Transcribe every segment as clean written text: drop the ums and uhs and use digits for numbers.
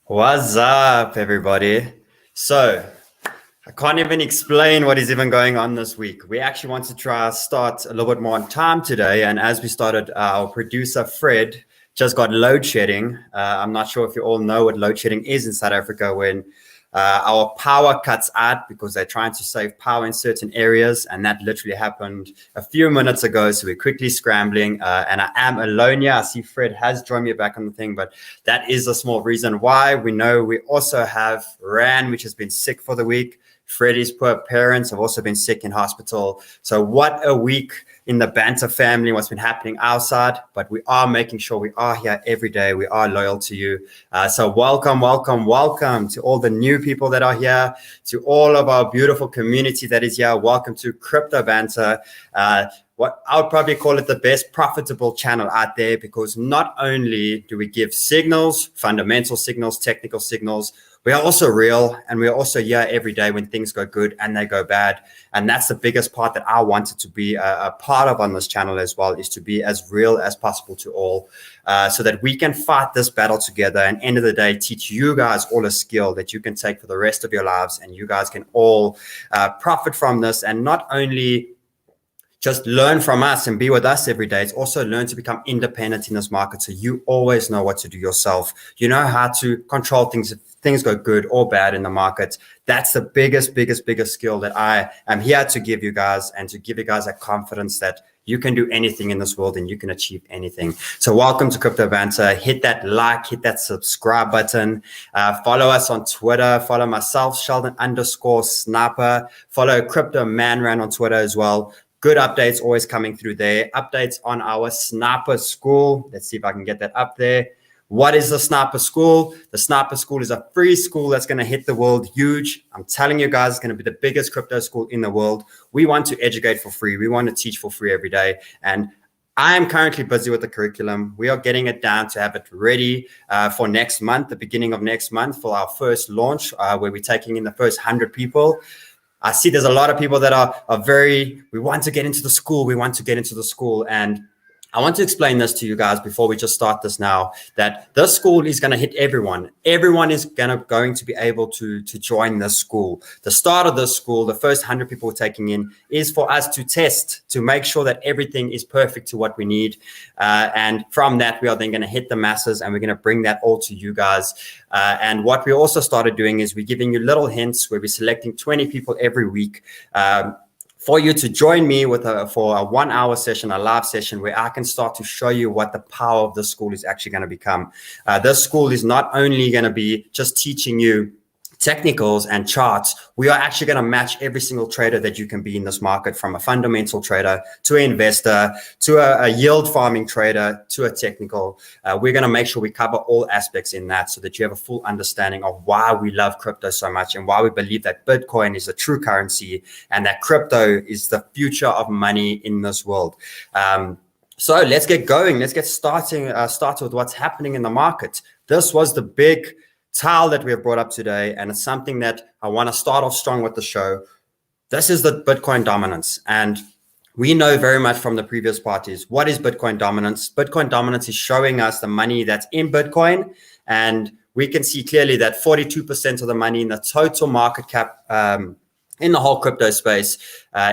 What's up, everybody? So, I can't even explain what is even going on this week. We actually want to try start a little bit more on time today. And as we started, our producer, Fred, just got load shedding. I'm not sure if you all know what load shedding is in South Africa when our power cuts out because they're trying to save power in certain areas. And that literally happened a few minutes ago. So we're quickly scrambling. And I am alone here. I see Fred has joined me back on the thing, but that is a small reason why. We know we also have Ran, which has been sick for the week. Freddie's poor parents have also been sick in hospital. So what a week in the Banter family, what's been happening outside, but we are making sure we are here every day. We are loyal to you. So welcome to all the new people that are here, to all of our beautiful community that is here. Welcome to Crypto Banter. What I would probably call it the best profitable channel out there, because not only do we give signals, fundamental signals, technical signals, we are also real, and we're also here every day when things go good and they go bad. And that's the biggest part that I wanted to be a part of on this channel as well, is to be as real as possible to all, so that we can fight this battle together and end of the day, teach you guys all a skill that you can take for the rest of your lives. And you guys can all profit from this, and not only just learn from us and be with us every day. It's also learn to become independent in this market, so you always know what to do yourself. You know how to control things if things go good or bad in the market. That's the biggest skill that I am here to give you guys, and to give you guys that confidence that you can do anything in this world and you can achieve anything. So welcome to Crypto Banter. Hit that like, hit that subscribe button. Follow us on Twitter. Follow myself, Sheldon_Sniper. Follow Crypto Manran on Twitter as well. Good updates always coming through there. Updates on our Sniper School. Let's see if I can get that up there. What is the Sniper School? The Sniper School is a free school that's going to hit the world huge. I'm telling you guys, it's going to be the biggest crypto school in the world. We want to educate for free. We want to teach for free every day. And I am currently busy with the curriculum. We are getting it down to have it ready for next month, the beginning of next month, for our first launch, where we're taking in the first 100 people. I see there's a lot of people that are we want to get into the school. And I want to explain this to you guys before we just start this now, that this school is going to hit everyone. Everyone is going to be able to join this school. The start of this school, the first 100 people we're taking in, is for us to test, to make sure that everything is perfect to what we need. And from that, we are then going to hit the masses, and we're going to bring that all to you guys. And what we also started doing is we're giving you little hints where we're selecting 20 people every week, for you to join me for a 1 hour session, a live session, where I can start to show you what the power of the school is actually going to become. This school is not only going to be just teaching you technicals and charts. We are actually going to match every single trader that you can be in this market, from a fundamental trader to an investor to a yield farming trader to a technical. We're going to make sure we cover all aspects in that, so that you have a full understanding of why we love crypto so much, and why we believe that Bitcoin is a true currency, and that crypto is the future of money in this world. So let's get going. Let's get started with what's happening in the market. This was the big tile that we have brought up today, and it's something that I want to start off strong with the show. This is the Bitcoin dominance, and we know very much from the previous parties, what is Bitcoin dominance? Bitcoin dominance is showing us the money that's in Bitcoin, and we can see clearly that 42% of the money in the total market cap in the whole crypto space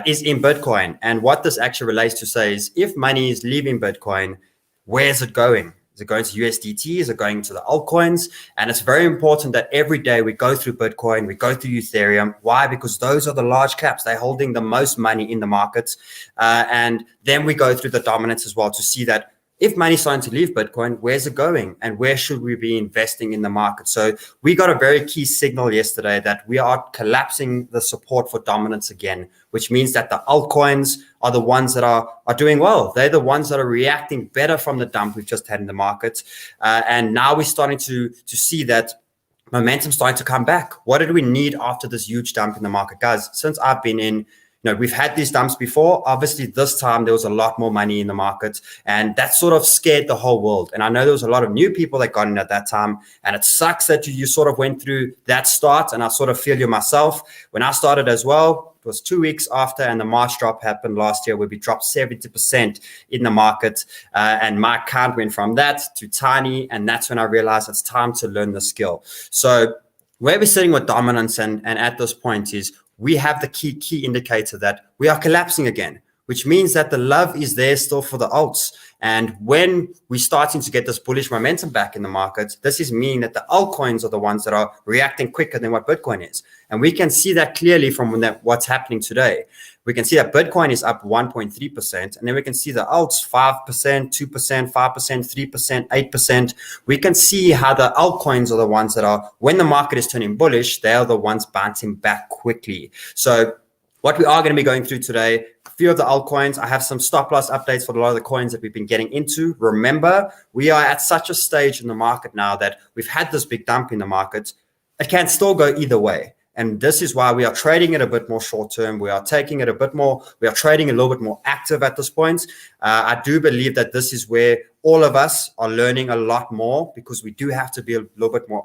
is in Bitcoin. And what this actually relates to say is, if money is leaving Bitcoin, where's it going? Is it going to USDT? Is it going to the altcoins? And it's very important that every day we go through Bitcoin, we go through Ethereum. Why? Because those are the large caps. They're holding the most money in the markets. And then we go through the dominance as well, to see that if money's starting to leave Bitcoin, where's it going? And where should we be investing in the market? So we got a very key signal yesterday that we are collapsing the support for dominance again, which means that the altcoins are the ones that are doing well. They're the ones that are reacting better from the dump we've just had in the market. And now we're starting to see that momentum starting to come back. What did we need after this huge dump in the market? Guys, since I've been in, we've had these dumps before. Obviously, this time there was a lot more money in the market, and that sort of scared the whole world. And I know there was a lot of new people that got in at that time, and it sucks that you sort of went through that start. And I sort of feel you myself. When I started as well, it was 2 weeks after, and the March drop happened last year, where we dropped 70% in the market, and my account went from that to tiny, and that's when I realized it's time to learn the skill. So where we're sitting with dominance and at this point is we have the key indicator that we are collapsing again, which means that the love is there still for the alts. And when we're starting to get this bullish momentum back in the market, this is meaning that the altcoins are the ones that are reacting quicker than what Bitcoin is. And we can see that clearly from what's happening today. We can see that Bitcoin is up 1.3%, and then we can see the alts 5%, 2%, 5%, 3%, 8%. We can see how the altcoins are the ones that are, when the market is turning bullish, they are the ones bouncing back quickly. So what we are going to be going through today, a few of the altcoins. I have some stop loss updates for a lot of the coins that we've been getting into. Remember, we are at such a stage in the market now that we've had this big dump in the market. It can still go either way. And this is why we are trading it a bit more short term. We are taking it a bit more. We are trading a little bit more active at this point. I do believe that this is where all of us are learning a lot more, because we do have to be a little bit more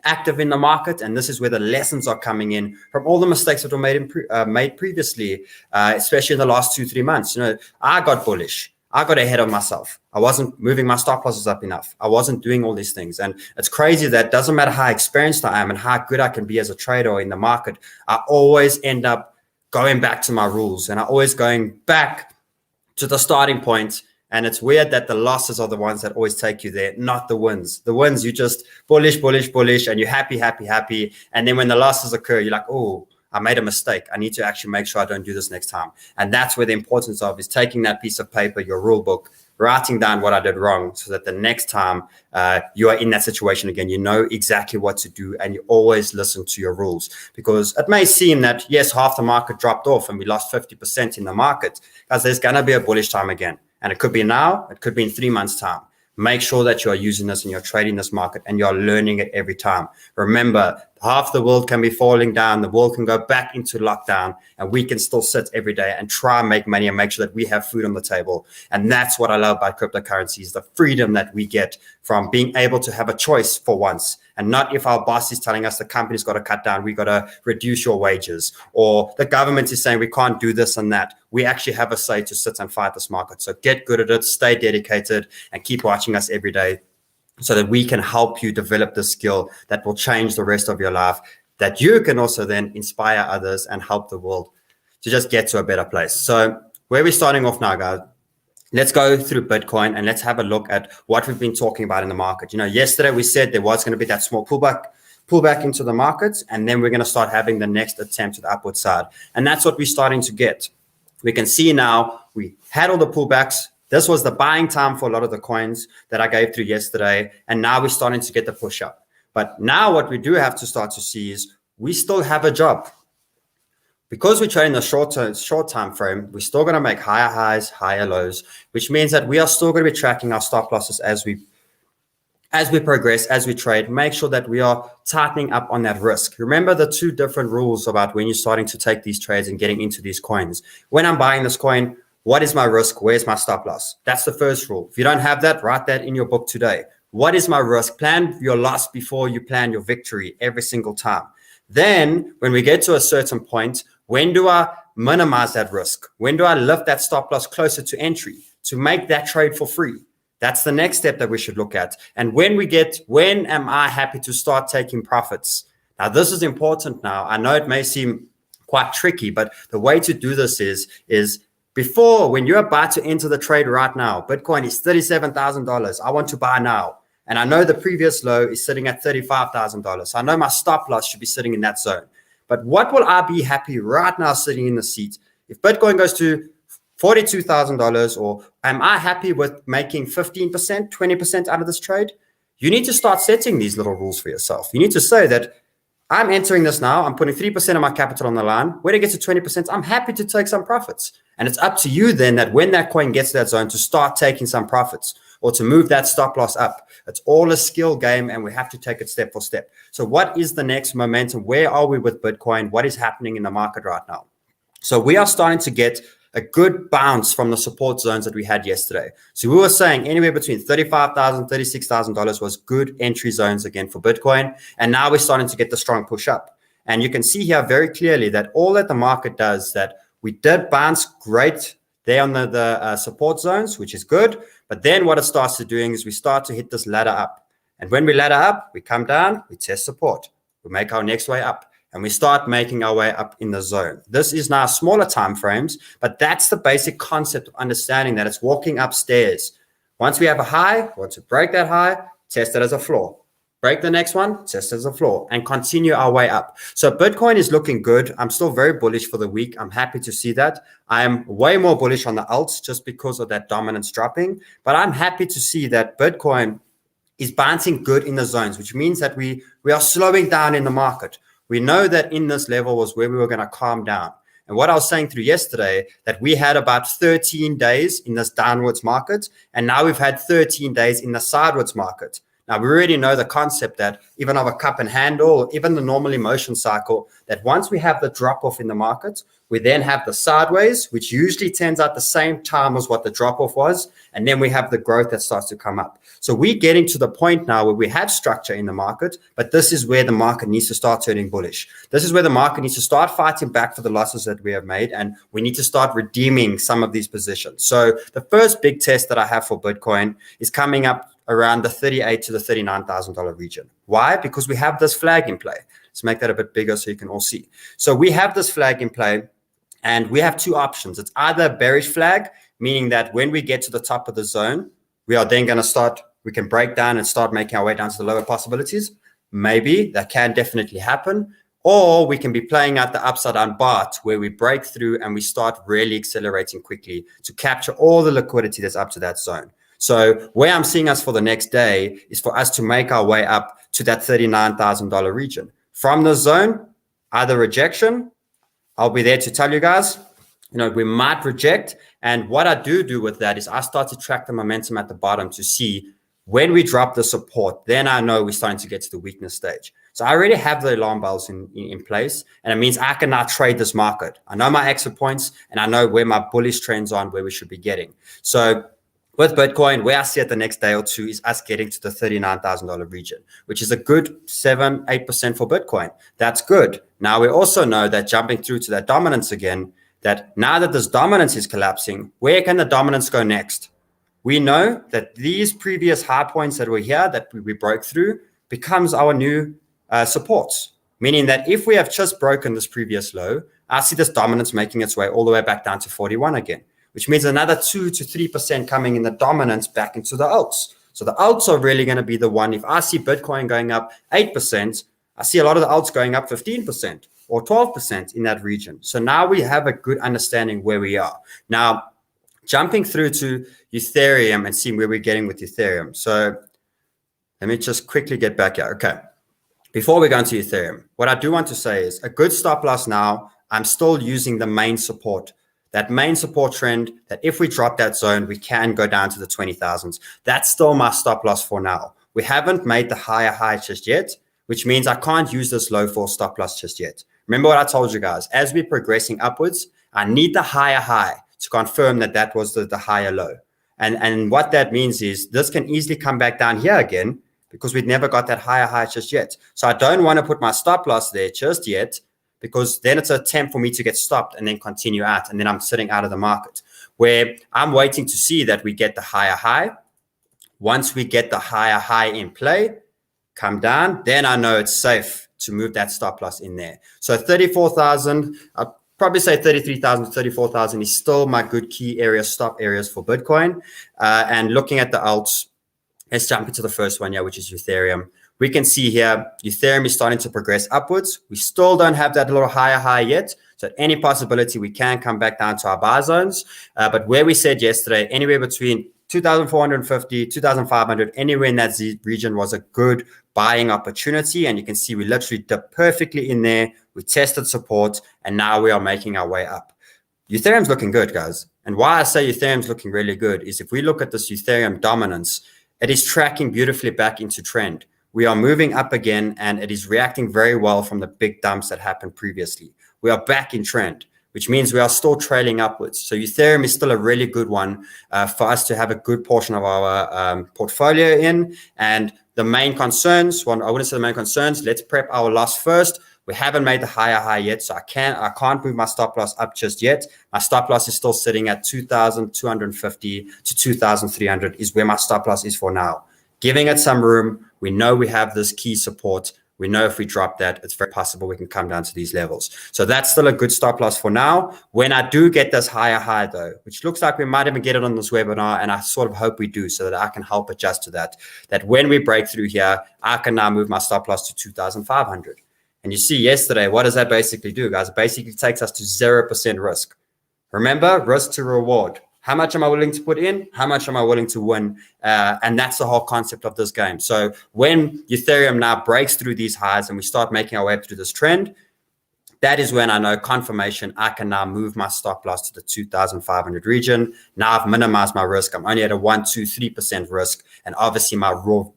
active in the market. And this is where the lessons are coming in from all the mistakes that were made previously, especially in the last 2-3 months. I got bullish. I got ahead of myself. I wasn't moving my stop losses up enough. I wasn't doing all these things. And it's crazy that doesn't matter how experienced I am and how good I can be as a trader or in the market, I always end up going back to my rules, and I always going back to the starting point. And it's weird that the losses are the ones that always take you there, not the wins. The wins, you just bullish, and you're happy. And then when the losses occur, you're like, oh, I made a mistake. I need to actually make sure I don't do this next time. And that's where the importance of is taking that piece of paper, your rule book, writing down what I did wrong, so that the next time you are in that situation again, you know exactly what to do, and you always listen to your rules. Because it may seem that, yes, half the market dropped off and we lost 50% in the market, because there's going to be a bullish time again. And it could be now, it could be in 3 months' time. Make sure that you are using this and you're trading this market and you're learning it every time. Remember, half the world can be falling down. The world can go back into lockdown, and we can still sit every day and try and make money and make sure that we have food on the table. And that's what I love about cryptocurrencies, the freedom that we get from being able to have a choice for once. And not if our boss is telling us the company's got to cut down, we got to reduce your wages, or the government is saying we can't do this and that. We actually have a say to sit and fight this market. So get good at it, stay dedicated, and keep watching us every day, so that we can help you develop the skill that will change the rest of your life, that you can also then inspire others and help the world to just get to a better place. So where we're starting off now, guys, let's go through Bitcoin and let's have a look at what we've been talking about in the market. Yesterday we said there was going to be that small pullback into the markets, and then we're going to start having the next attempt at the upward side. And that's what we're starting to get. We can see now we had all the pullbacks. This was the buying time for a lot of the coins that I gave through yesterday. And now we're starting to get the push up. But now what we do have to start to see is we still have a job. Because we're trading the short time frame, we're still going to make higher highs, higher lows, which means that we are still going to be tracking our stop losses as we progress, as we trade. Make sure that we are tightening up on that risk. Remember the two different rules about when you're starting to take these trades and getting into these coins. When I'm buying this coin, what is my risk? Where's my stop loss? That's the first rule. If you don't have that, write that in your book today. What is my risk? Plan your loss before you plan your victory every single time. Then when we get to a certain point, when do I minimize that risk? When do I lift that stop loss closer to entry to make that trade for free? That's the next step that we should look at. And when am I happy to start taking profits? Now, this is important now. I know it may seem quite tricky, but the way to do this is before, when you're about to enter the trade right now, Bitcoin is $37,000. I want to buy now. And I know the previous low is sitting at $35,000. So I know my stop loss should be sitting in that zone. But what will I be happy right now sitting in the seat? If Bitcoin goes to $42,000, or am I happy with making 15%, 20% out of this trade? You need to start setting these little rules for yourself. You need to say that I'm entering this now. I'm putting 3% of my capital on the line. When it gets to 20%, I'm happy to take some profits. And it's up to you then that when that coin gets to that zone to start taking some profits or to move that stop loss up. It's all a skill game, and we have to take it step for step. So what is the next momentum? Where are we with Bitcoin? What is happening in the market right now? So we are starting to get a good bounce from the support zones that we had yesterday. So we were saying anywhere between $35,000, $36,000 was good entry zones again for Bitcoin. And now we're starting to get the strong push up. And you can see here very clearly that all that the market does, that we did bounce great there on the support zones, which is good. But then what it starts to doing is we start to hit this ladder up. And when we ladder up, we come down, we test support. We make our next way up. And we start making our way up in the zone. This is now smaller time frames, but that's the basic concept of understanding that it's walking upstairs. Once we have a high, once we break that high, test it as a floor. Break the next one, test it as a floor, and continue our way up. So Bitcoin is looking good. I'm still very bullish for the week. I'm happy to see that. I am way more bullish on the alts just because of that dominance dropping. But I'm happy to see that Bitcoin is bouncing good in the zones, which means that we are slowing down in the market. We know that in this level was where we were going to calm down. And what I was saying through yesterday, that we had about 13 days in this downwards market, and now we've had 13 days in the sideways market. Now, we already know the concept that even of a cup and handle, or even the normal emotion cycle, that once we have the drop off in the market, we then have the sideways, which usually turns out the same time as what the drop off was. And then we have the growth that starts to come up. So we're getting to the point now where we have structure in the market, but this is where the market needs to start turning bullish. This is where the market needs to start fighting back for the losses that we have made. And we need to start redeeming some of these positions. So the first big test that I have for Bitcoin is coming up around the $38,000 to the $39,000 region. Why? Because we have this flag in play. Let's make that a bit bigger so you can all see. So we have this flag in play, and we have two options. It's either a bearish flag, meaning that when we get to the top of the zone, we are then going to start, we can break down and start making our way down to the lower possibilities. Maybe that can definitely happen. Or we can be playing out the upside down BART, where we break through and we start really accelerating quickly to capture all the liquidity that's up to that zone. So where I'm seeing us for the next day is for us to make our way up to that $39,000 region. From the zone, either rejection, I'll be there to tell you guys, we might reject. And what I do with that is I start to track the momentum at the bottom to see when we drop the support, then I know we're starting to get to the weakness stage. So I already have the alarm bells in place, and it means I can now trade this market. I know my exit points, and I know where my bullish trends are and where we should be getting. So with Bitcoin, where I see it the next day or two is us getting to the $39,000 region, which is a good 7-8% for Bitcoin. That's good. Now we also know that jumping through to that dominance again, that now that this dominance is collapsing, where can the dominance go next? We know that these previous high points that were here that we broke through becomes our new supports, meaning that if we have just broken this previous low, I see this dominance making its way all the way back down to 41 again, which means another 2 to 3% coming in the dominance back into the alts. So the alts are really going to be the one. If I see Bitcoin going up 8%, I see a lot of the alts going up 15% or 12% in that region. So now we have a good understanding where we are. Now, jumping through to Ethereum and seeing where we're getting with Ethereum. So let me just quickly get back here. Okay. Before we go into Ethereum, what I do want to say is a good stop loss now. I'm still using the main support. That main support trend, that if we drop that zone, we can go down to the 20,000s. That's still my stop loss for now. We haven't made the higher high just yet, which means I can't use this low for stop loss just yet. Remember what I told you guys, as we're progressing upwards, I need the higher high to confirm that that was the higher low. And what that means is this can easily come back down here again because we've never got that higher high just yet. So I don't want to put my stop loss there just yet, because then it's an attempt for me to get stopped and then continue out. And then I'm sitting out of the market, where I'm waiting to see that we get the higher high. Once we get the higher high in play, come down, then I know it's safe to move that stop loss in there. So 34,000, I'll probably say 33,000 to 34,000 is still my good key area, stop areas for Bitcoin. And looking at the alts, let's jump into the first one here, which is Ethereum. We can see here, Ethereum is starting to progress upwards. We still don't have that little higher high yet. So at any possibility, we can come back down to our buy zones. But where we said yesterday, anywhere between 2,450, 2,500, anywhere in that region was a good buying opportunity. And you can see we literally dipped perfectly in there. We tested support, and now we are making our way up. Ethereum's looking good, guys. And why I say Ethereum's looking really good is if we look at this Ethereum dominance, it is tracking beautifully back into trend. We are moving up again, and it is reacting very well from the big dumps that happened previously. We are back in trend, which means we are still trailing upwards. So Ethereum is still a really good one for us to have a good portion of our portfolio in. And the main concerns, well, I wouldn't say the main concerns, let's prep our loss first. We haven't made the higher high yet, so I can't move my stop loss up just yet. My stop loss is still sitting at 2,250 to 2,300 is where my stop loss is for now. Giving it some room. We know we have this key support. We know if we drop that, it's very possible we can come down to these levels. So that's still a good stop loss for now. When I do get this higher high though, which looks like we might even get it on this webinar, and I sort of hope we do so that I can help adjust to that when we break through here, I can now move my stop loss to 2,500. And you see yesterday, what does that basically do, guys? It basically takes us to 0% risk. Remember, risk to reward. How much am I willing to put in? How much am I willing to win? And that's the whole concept of this game. So when Ethereum now breaks through these highs and we start making our way through this trend, that is when I know confirmation, I can now move my stop loss to the 2,500 region. Now I've minimized my risk. I'm only at a 1, 2, 3% risk. And obviously my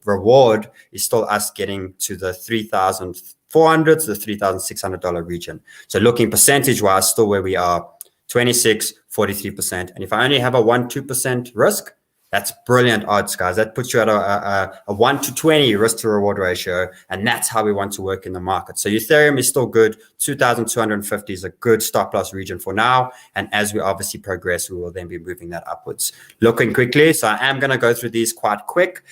reward is still us getting to the 3,400 to the $3,600 region. So looking percentage-wise, still where we are, 26, 43%. And if I only have a 1, 2% risk, that's brilliant odds, guys. That puts you at a 1 to 20 risk to reward ratio. And that's how we want to work in the market. So Ethereum is still good. 2,250 is a good stop loss region for now. And as we obviously progress, we will then be moving that upwards. Looking quickly. So I am going to go through these quite quick.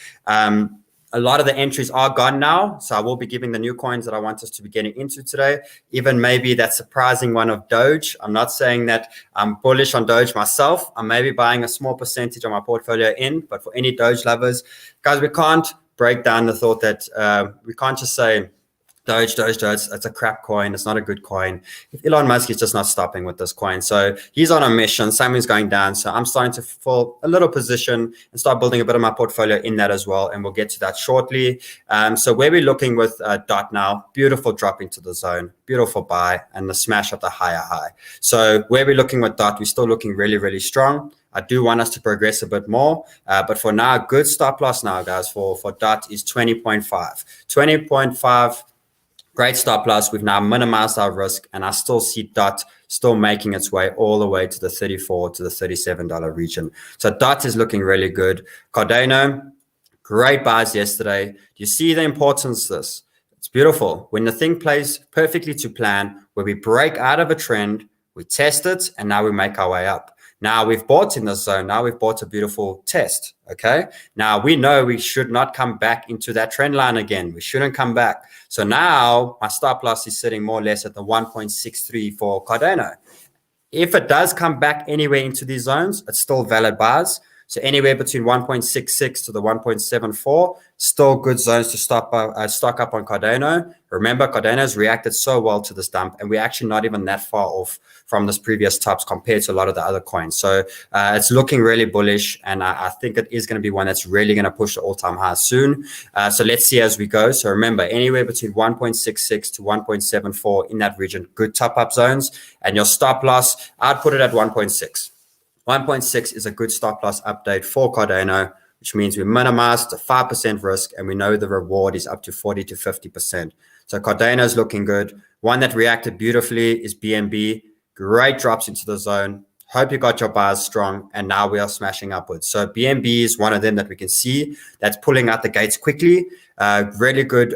A lot of the entries are gone now, so I will be giving the new coins that I want us to be getting into today. Even maybe that surprising one of Doge. I'm not saying that I'm bullish on Doge myself. I'm maybe buying a small percentage of my portfolio in, but for any Doge lovers, guys, we can't break down the thought that we can't just say, Doge, it's a crap coin. It's not a good coin. If Elon Musk is just not stopping with this coin. So he's on a mission. Something's going down. So I'm starting to fill a little position and start building a bit of my portfolio in that as well. And we'll get to that shortly. So where we're looking with DOT now, beautiful drop into the zone, beautiful buy, and the smash of the higher high. So where we're looking with DOT, we're still looking really, really strong. I do want us to progress a bit more. But for now, good stop loss now, guys, for DOT is 20.5. 20.5. Great stop loss. We've now minimized our risk, and I still see DOT still making its way all the way to the $34 to the $37 region. So DOT is looking really good. Cardano, great buys yesterday. Do you see the importance of this? It's beautiful. When the thing plays perfectly to plan, where we break out of a trend, we test it, and now we make our way up. Now we've bought in this zone. Now we've bought a beautiful test. Okay. Now we know we should not come back into that trend line again. We shouldn't come back. So now my stop loss is sitting more or less at the 1.63 for Cardano. If it does come back anywhere into these zones, it's still valid buys. So anywhere between 1.66 to the 1.74, still good zones to stock up on Cardano. Remember, Cardano has reacted so well to this dump, and we're actually not even that far off from this previous tops compared to a lot of the other coins. So it's looking really bullish, and I think it is going to be one that's really going to push the all-time high soon. So let's see as we go. So remember, anywhere between 1.66 to 1.74 in that region, good top-up zones. And your stop loss, I'd put it at 1.6. 1.6 is a good stop loss update for Cardano, which means we minimized the 5% risk, and we know the reward is up to 40 to 50%. So Cardano is looking good. One that reacted beautifully is BNB. Great drops into the zone. Hope you got your buys strong, and now we are smashing upwards. So BNB is one of them that we can see that's pulling out the gates quickly. Really good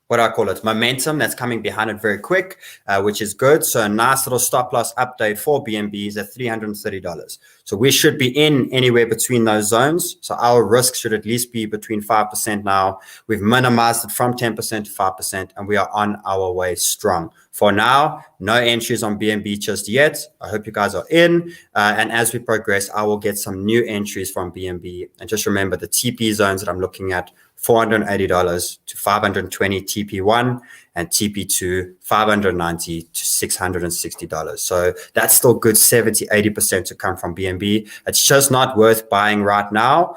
what I call it, momentum that's coming behind it very quick, which is good. So a nice little stop loss update for BNB is at $330. So we should be in anywhere between those zones. So our risk should at least be between 5% now. We've minimized it from 10% to 5%, and we are on our way strong. For now, no entries on BNB just yet. I hope you guys are in. And as we progress, I will get some new entries from BNB. And just remember the TP zones that I'm looking at, $480 to 520 TP1, and TP2 $590 to $660. So that's still good 70-80% to come from BNB. It's just not worth buying right now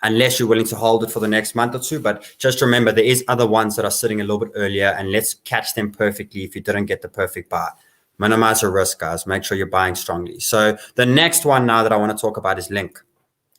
unless you're willing to hold it for the next month or two. But just remember, there is other ones that are sitting a little bit earlier, and let's catch them perfectly if you didn't get the perfect buy. Minimize your risk, guys. Make sure you're buying strongly. So the next one now that I want to talk about is Link.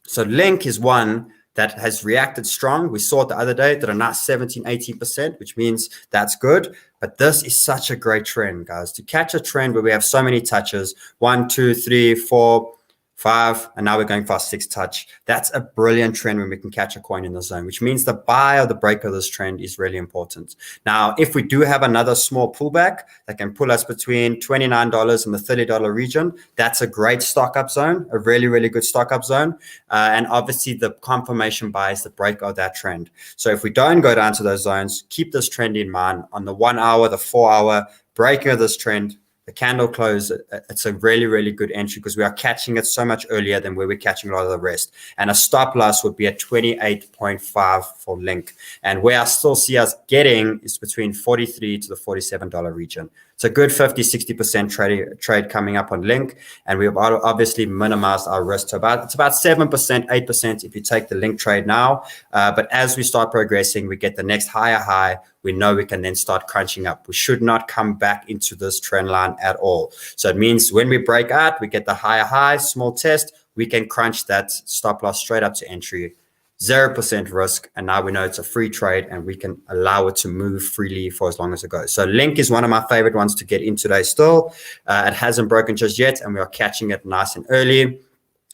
So Link is one that has reacted strong. We saw it the other day, did a nice 17, 18%, which means that's good. But this is such a great trend, guys. To catch a trend where we have so many touches, 1, 2, 3, 4, 5, and now we're going for our 6th touch. That's a brilliant trend when we can catch a coin in the zone, which means the buy or the break of this trend is really important. Now, if we do have another small pullback that can pull us between $29 and the $30 region, that's a great stock up zone, a really, really good stock up zone. And obviously the confirmation buy is the break of that trend. So if we don't go down to those zones, keep this trend in mind. On the 1 hour, the 4 hour breaking of this trend, the candle close, it's a really, really good entry because we are catching it so much earlier than where we're catching a lot of the rest. And a stop loss would be at 28.5 for Link. And where I still see us getting is between $43 to the $47 region. It's a good 50, 60% trade coming up on Link. And we've obviously minimized our risk to it's about 7%, 8% if you take the Link trade now. But as we start progressing, we get the next higher high. We know we can then start crunching up. We should not come back into this trend line at all. So it means when we break out, we get the higher high, small test, we can crunch that stop loss straight up to entry. 0% risk, and now we know it's a free trade and we can allow it to move freely for as long as it goes. So Link is one of my favorite ones to get in today still. It hasn't broken just yet, and we are catching it nice and early.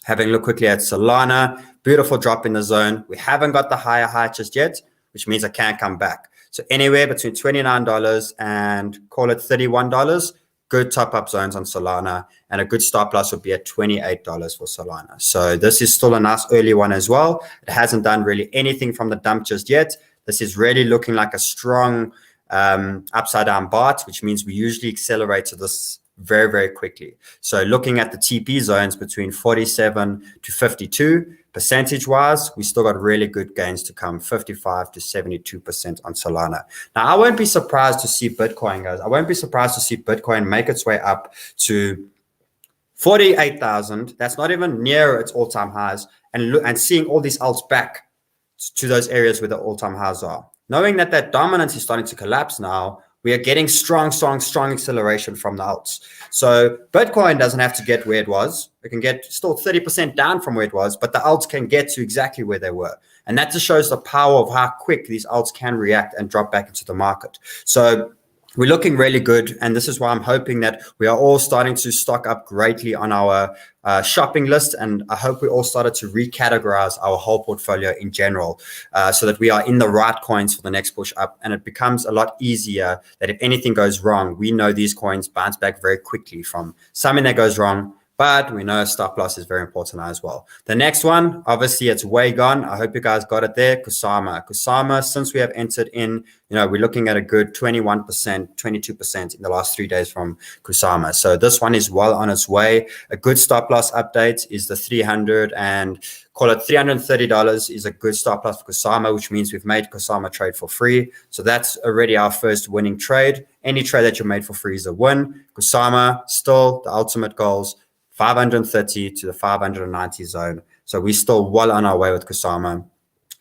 Having a look quickly at Solana, beautiful drop in the zone. We haven't got the higher high just yet, which means I can't come back. So anywhere between $29 and call it $31, good top-up zones on Solana, and a good stop loss would be at $28 for Solana. So this is still a nice early one as well. It hasn't done really anything from the dump just yet. This is really looking like a strong upside down BART, which means we usually accelerate to this very, very quickly. So looking at the TP zones between 47 to 52, percentage-wise, we still got really good gains to come, 55 to 72% on Solana. Now, I won't be surprised to see Bitcoin, guys. I won't be surprised to see Bitcoin make its way up to 48,000. That's not even near its all-time highs. And seeing all these alts back to those areas where the all-time highs are. Knowing that that dominance is starting to collapse now, we are getting strong acceleration from the alts. So Bitcoin doesn't have to get where it was. It can get still 30% down from where it was, but the alts can get to exactly where they were. And that just shows the power of how quick these alts can react and drop back into the market. So we're looking really good. And this is why I'm hoping that we are all starting to stock up greatly on our shopping list. And I hope we all started to recategorize our whole portfolio in general so that we are in the right coins for the next push up. And it becomes a lot easier that if anything goes wrong, we know these coins bounce back very quickly from something that goes wrong. But we know stop loss is very important as well. The next one, obviously, it's way gone. I hope you guys got it there. Kusama, since we have entered in, we're looking at a good 21%, 22% in the last 3 days from Kusama. So this one is well on its way. A good stop loss update is the $330 is a good stop loss for Kusama, which means we've made Kusama trade for free. So that's already our first winning trade. Any trade that you made for free is a win. Kusama, still the ultimate goals. 530 to the 590 zone. So we're still well on our way with Kusama.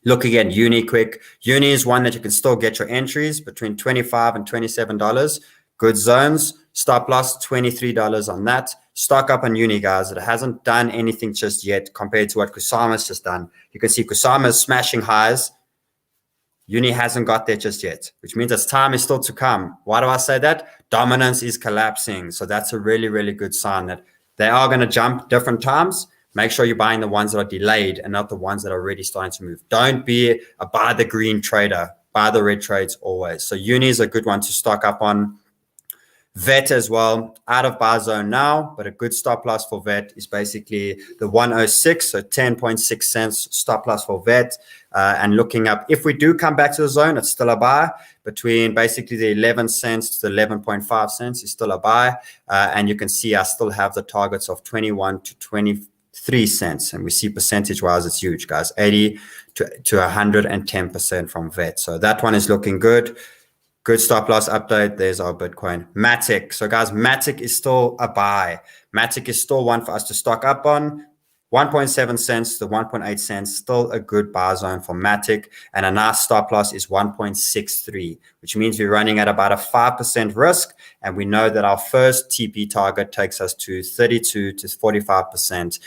Looking at Uni quick. Uni is one that you can still get your entries between $25 and $27. Good zones. Stop loss, $23 on that. Stock up on Uni, guys. It hasn't done anything just yet compared to what Kusama's just done. You can see Kusama is smashing highs. Uni hasn't got there just yet, which means its time is still to come. Why do I say that? Dominance is collapsing. So that's a really, really good sign that they are going to jump different times. Make sure you're buying the ones that are delayed and not the ones that are already starting to move. Don't be a buy the green trader. Buy the red trades always. So Uni is a good one to stock up on. VET as well, out of buy zone now, but a good stop loss for VET is basically the 106, so 10.6 cents stop loss for VET. And looking up, if we do come back to the zone, it's still a buy. Between basically the 11 cents to the 11.5 cents is still a buy. And you can see I still have the targets of 21 to 23 cents. And we see percentage-wise, it's huge, guys, 80 to 110% from VET. So that one is looking good. Good stop loss update. There's our Bitcoin. Matic. So guys, Matic is still a buy. Matic is still one for us to stock up on. 1.7 cents to 1.8 cents, still a good buy zone for Matic. And a nice stop loss is 1.63, which means we're running at about a 5% risk. And we know that our first TP target takes us to 32 to 45%.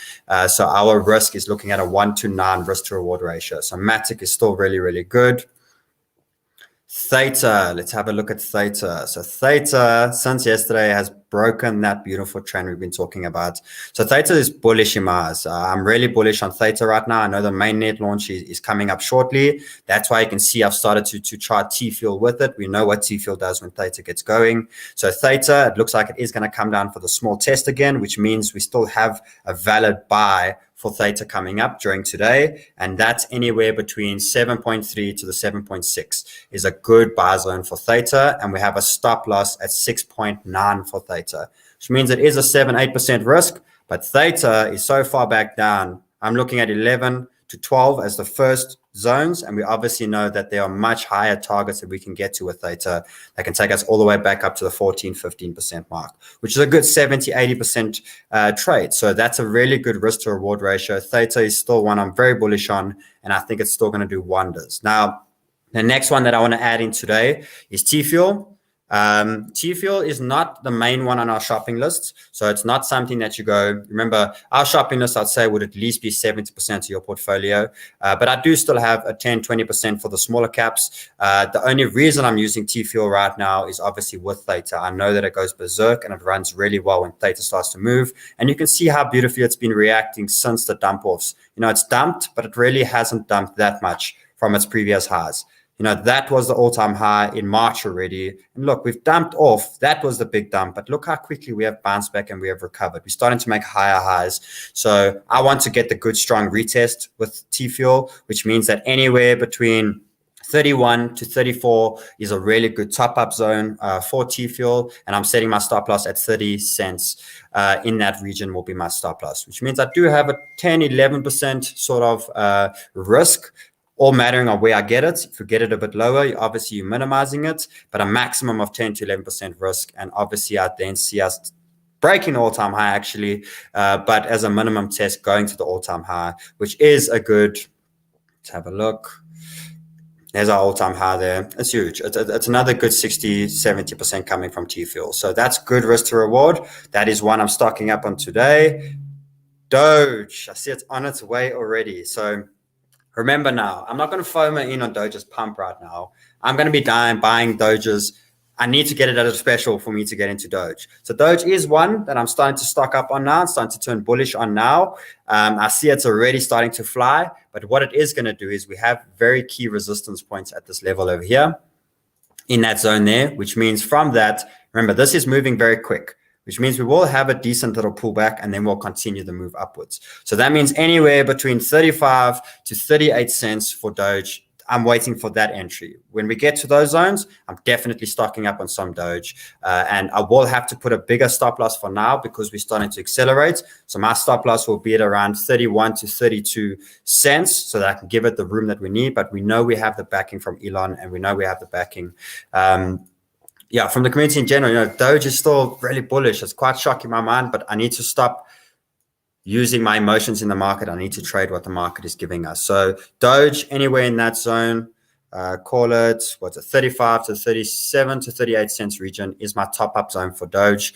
So our risk is looking at a 1 to 9 risk to reward ratio. So Matic is still really, really good. Theta, let's have a look at Theta. So Theta, since yesterday, has broken that beautiful trend we've been talking about. So Theta is bullish in my eyes. I'm really bullish on Theta right now. I know the mainnet launch is coming up shortly. That's why you can see I've started to try Tfuel with it. We know what Tfuel does when Theta gets going. So Theta, it looks like it is going to come down for the small test again, which means we still have a valid buy for Theta coming up during today, and that's anywhere between 7.3 to the 7.6 is a good buy zone for Theta, and we have a stop loss at 6.9 for Theta, which means it is a 7-8% risk, but Theta is so far back down. I'm looking at 11 to 12 as the first zones, and we obviously know that there are much higher targets that we can get to with Theta that can take us all the way back up to the 14-15% mark, which is a good 70-80% trade. So that's a really good risk to reward ratio. Theta is still one I'm very bullish on, and I think it's still going to do wonders. Now, the next one that I want to add in today is Tfuel. Tfuel is not the main one on our shopping lists, so it's not something that you go, remember our shopping list I'd say would at least be 70% of your portfolio, but I do still have a 10-20% for the smaller caps. The only reason I'm using Tfuel right now is obviously with Theta. I know that it goes berserk and it runs really well when Theta starts to move, and you can see how beautifully it's been reacting since the dump offs. It's dumped, but it really hasn't dumped that much from its previous highs. That was the all-time high in March already. And look, we've dumped off. That was the big dump. But look how quickly we have bounced back and we have recovered. We're starting to make higher highs. So I want to get the good, strong retest with Tfuel, which means that anywhere between 31 to 34 is a really good top-up zone for Tfuel. And I'm setting my stop loss at 30 cents. In that region will be my stop loss, which means I do have a 10-11% sort of risk, all mattering on where I get it. If you get it a bit lower, obviously you're minimizing it, but a maximum of 10 to 11% risk. And obviously I then see us breaking the all-time high actually, but as a minimum test going to the all-time high, which is a good, let's have a look. There's our all-time high there. It's huge. It's another good 60-70% coming from Tfuel. So that's good risk to reward. That is one I'm stocking up on today. Doge, I see it's on its way already. So remember now, I'm not going to FOMO in on Doge's pump right now. I'm going to be buying Doge's. I need to get it at a special for me to get into Doge. So Doge is one that I'm starting to stock up on now. I'm starting to turn bullish on now. I see it's already starting to fly. But what it is going to do is we have very key resistance points at this level over here in that zone there, which means from that, remember, this is moving very quick, which means we will have a decent little pullback and then we'll continue the move upwards. So that means anywhere between 35 to 38 cents for Doge. I'm waiting for that entry. When we get to those zones, I'm definitely stocking up on some Doge. And I will have to put a bigger stop loss for now because we're starting to accelerate. So my stop loss will be at around 31 to 32 cents so that I can give it the room that we need. But we know we have the backing from Elon and we know we have the backing from the community in general. Doge is still really bullish. It's quite shocking in my mind, but I need to stop using my emotions in the market. I need to trade what the market is giving us. So Doge, anywhere in that zone, call it, 35 to 37 to 38 cents region is my top up zone for Doge.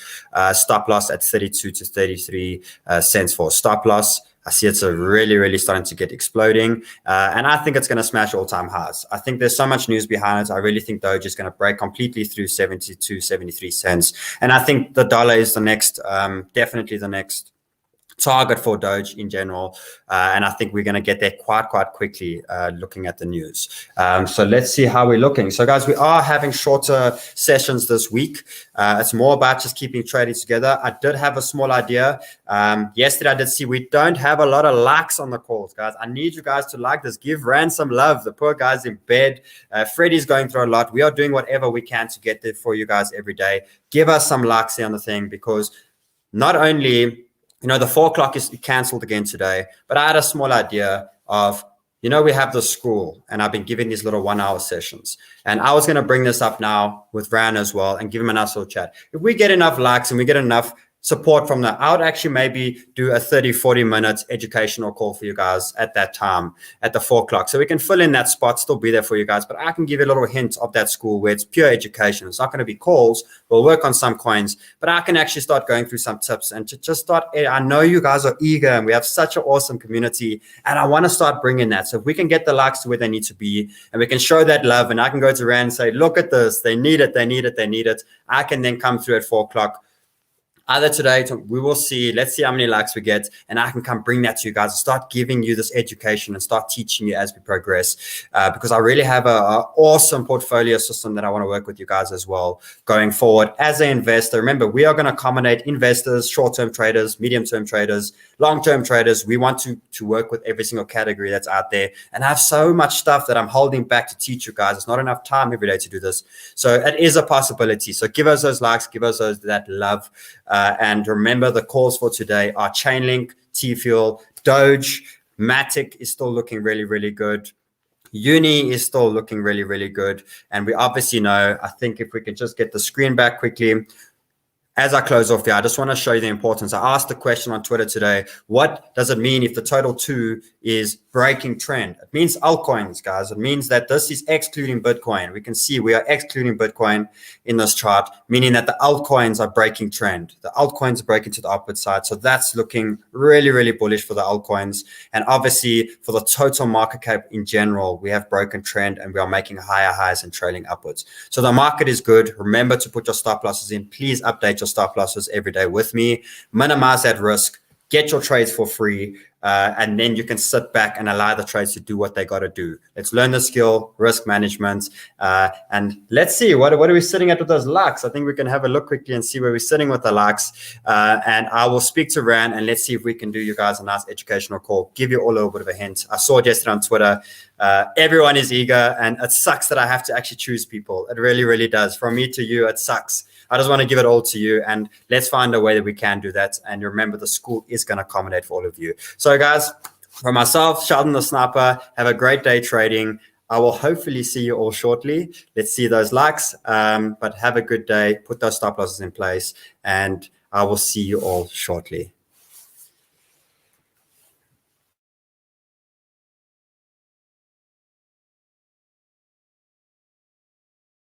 Stop loss at 32 to 33 cents for stop loss. I see it's really, really starting to get exploding. And I think it's going to smash all-time highs. I think there's so much news behind it. I really think Doge is going to break completely through 72, 73 cents. And I think the dollar is the next, definitely the next target for Doge in general. And I think we're going to get there quite quickly looking at the news. So let's see how we're looking. So guys, we are having shorter sessions this week. It's more about just keeping trading together. I did have a small idea. Yesterday I did see we don't have a lot of likes on the calls, guys. I need you guys to like this. Give Rand some love. The poor guy's in bed. Freddie's going through a lot. We are doing whatever we can to get there for you guys every day. Give us some likes here on the thing because not only the 4 o'clock is cancelled again today, but I had a small idea of, we have the school and I've been giving these little 1-hour sessions. And I was going to bring this up now with Ran as well and give him a nice little chat. If we get enough likes and we get enough support from that. I would actually maybe do a 30-40 minutes educational call for you guys at that time at the 4 o'clock, so we can fill in that spot, still be there for you guys, but I can give you a little hint of that school where it's pure education. It's not going to be calls. We'll work on some coins, but I can actually start going through some tips and to just start. I know you guys are eager and we have such an awesome community, and I want to start bringing that. So if we can get the likes to where they need to be and we can show that love, and I can go to Rand and say, look at this, they need it, they need it, they need it. I can then come through at 4 o'clock. Either today, we will see, let's see how many likes we get, and I can come bring that to you guys and start giving you this education and start teaching you as we progress, because I really have an awesome portfolio system that I want to work with you guys as well going forward. As an investor, remember, we are going to accommodate investors, short-term traders, medium-term traders, long-term traders. We want to work with every single category that's out there, and I have so much stuff that I'm holding back to teach you guys. It's not enough time every day to do this, so it is a possibility. So give us those likes, give us that love. And remember, the calls for today are Chainlink, Tfuel, Doge, Matic is still looking really, really good. Uni is still looking really, really good. And we obviously know, I think if we can just get the screen back quickly. As I close off here, I just want to show you the importance. I asked the question on Twitter today, what does it mean if the total 2 is breaking trend? It means altcoins, guys. It means that this is excluding Bitcoin. We can see we are excluding Bitcoin in this chart, meaning that the altcoins are breaking trend. The altcoins are breaking to the upward side. So that's looking really, really bullish for the altcoins. And obviously for the total market cap in general, we have broken trend and we are making higher highs and trailing upwards. So the market is good. Remember to put your stop losses in. Please update your stop losses every day with me. Minimize that risk. Get your trades for free, and then you can sit back and allow the trades to do what they got to do. Let's learn the skill, risk management, and let's see what are we sitting at with those likes. I think we can have a look quickly and see where we're sitting with the likes, and I will speak to Rand and let's see if we can do you guys a nice educational call, give you all a little bit of a hint. I saw it yesterday on Twitter. Everyone is eager, and it sucks that I have to actually choose people. It really, really does. From me to you, it sucks. I just want to give it all to you, and let's find a way that we can do that. And remember, the school is going to accommodate for all of you. So guys, for myself, Sheldon the Sniper, have a great day trading. I will hopefully see you all shortly. Let's see those likes, but have a good day. Put those stop losses in place, and I will see you all shortly.